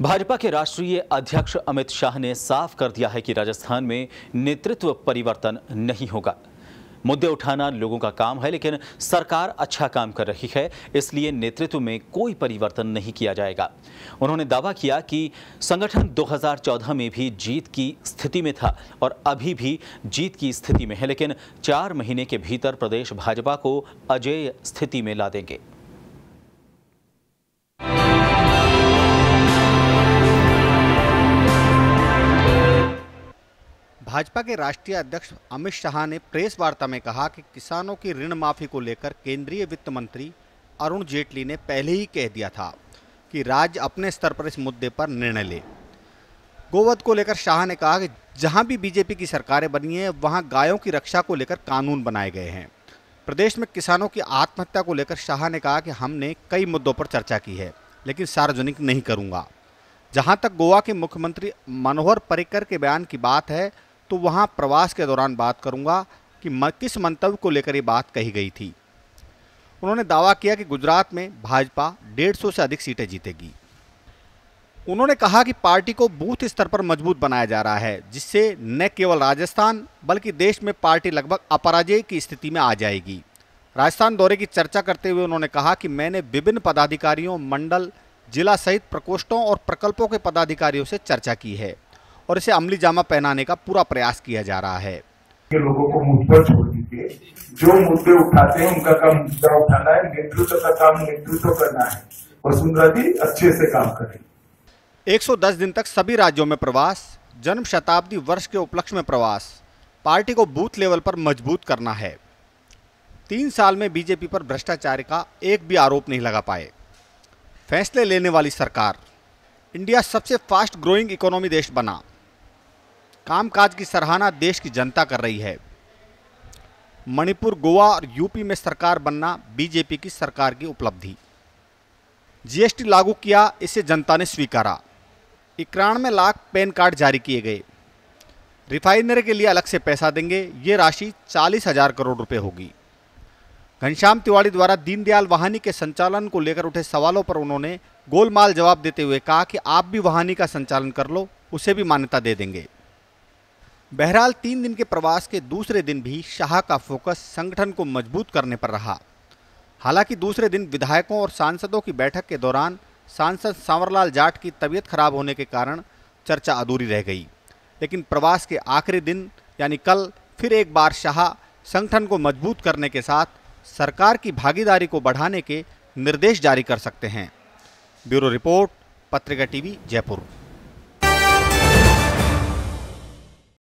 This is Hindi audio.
भाजपा के राष्ट्रीय अध्यक्ष अमित शाह ने साफ कर दिया है कि राजस्थान में नेतृत्व परिवर्तन नहीं होगा। मुद्दे उठाना लोगों का काम है, लेकिन सरकार अच्छा काम कर रही है, इसलिए नेतृत्व में कोई परिवर्तन नहीं किया जाएगा। उन्होंने दावा किया कि संगठन 2014 में भी जीत की स्थिति में था और अभी भी जीत की स्थिति में है, लेकिन 4 महीने के भीतर प्रदेश भाजपा को अजेय स्थिति में ला देंगे। भाजपा के राष्ट्रीय अध्यक्ष अमित शाह ने प्रेस वार्ता में कहा कि किसानों की ऋण माफी को लेकर केंद्रीय वित्त मंत्री अरुण जेटली ने पहले ही कह दिया था कि राज्य अपने स्तर पर इस मुद्दे पर निर्णय ले। गोवध को लेकर शाह ने कहा कि जहां भी बीजेपी की सरकारें बनी हैं, वहां गायों की रक्षा को लेकर कानून बनाए गए हैं। प्रदेश में किसानों की आत्महत्या को लेकर शाह ने कहा कि हमने कई मुद्दों पर चर्चा की है, लेकिन सार्वजनिक नहीं करूंगा। जहां तक गोवा के मुख्यमंत्री मनोहर पर्रिकर के बयान की बात है, तो वहां प्रवास के दौरान बात करूंगा कि किस मंतव्य को लेकर ये बात कही गई थी। उन्होंने दावा किया कि गुजरात में भाजपा 150 से अधिक सीटें जीतेगी। उन्होंने कहा कि पार्टी को बूथ स्तर पर मजबूत बनाया जा रहा है, जिससे न केवल राजस्थान बल्कि देश में पार्टी लगभग अपराजय की स्थिति में आ जाएगी। राजस्थान दौरे की चर्चा करते हुए उन्होंने कहा कि मैंने विभिन्न पदाधिकारियों, मंडल, जिला सहित प्रकोष्ठों और प्रकल्पों के पदाधिकारियों से चर्चा की है और इसे अमली जामा पहनाने का पूरा प्रयास किया जा रहा है। ये लोगों को मुद्दे पर छोड़ दीजिए, जो मुद्दे उठाते हैं उनका काम मुद्दा उठाना है, नेतृत्व का काम नेतृत्व करना है। वसुंधरा जी अच्छे से काम करें। 110 दिन तक सभी राज्यों में प्रवास, जन्म शताब्दी वर्ष के उपलक्ष्य में प्रवास, पार्टी को बूथ लेवल पर मजबूत करना है। 3 साल में बीजेपी पर भ्रष्टाचार का एक भी आरोप नहीं लगा पाए। फैसले लेने वाली सरकार, इंडिया सबसे फास्ट ग्रोइंग इकोनॉमी देश बना, कामकाज की सराहना देश की जनता कर रही है। मणिपुर, गोवा और यूपी में सरकार बनना बीजेपी की सरकार की उपलब्धि। जीएसटी लागू किया, इसे जनता ने स्वीकारा। 91 लाख पैन कार्ड जारी किए गए। रिफाइनरी के लिए अलग से पैसा देंगे, ये राशि 40,000 करोड़ रुपए होगी। घनश्याम तिवारी द्वारा दीनदयाल वाहिनी के संचालन को लेकर उठे सवालों पर उन्होंने गोलमाल जवाब देते हुए कहा कि आप भी वाहिनी का संचालन कर लो, उसे भी मान्यता दे देंगे। बहरहाल 3 दिन के प्रवास के दूसरे दिन भी शाह का फोकस संगठन को मजबूत करने पर रहा। हालांकि दूसरे दिन विधायकों और सांसदों की बैठक के दौरान सांसद सांवरलाल जाट की तबीयत खराब होने के कारण चर्चा अधूरी रह गई। लेकिन प्रवास के आखिरी दिन यानी कल फिर एक बार शाह संगठन को मजबूत करने के साथ सरकार की भागीदारी को बढ़ाने के निर्देश जारी कर सकते हैं। ब्यूरो रिपोर्ट, पत्रिका टीवी, जयपुर।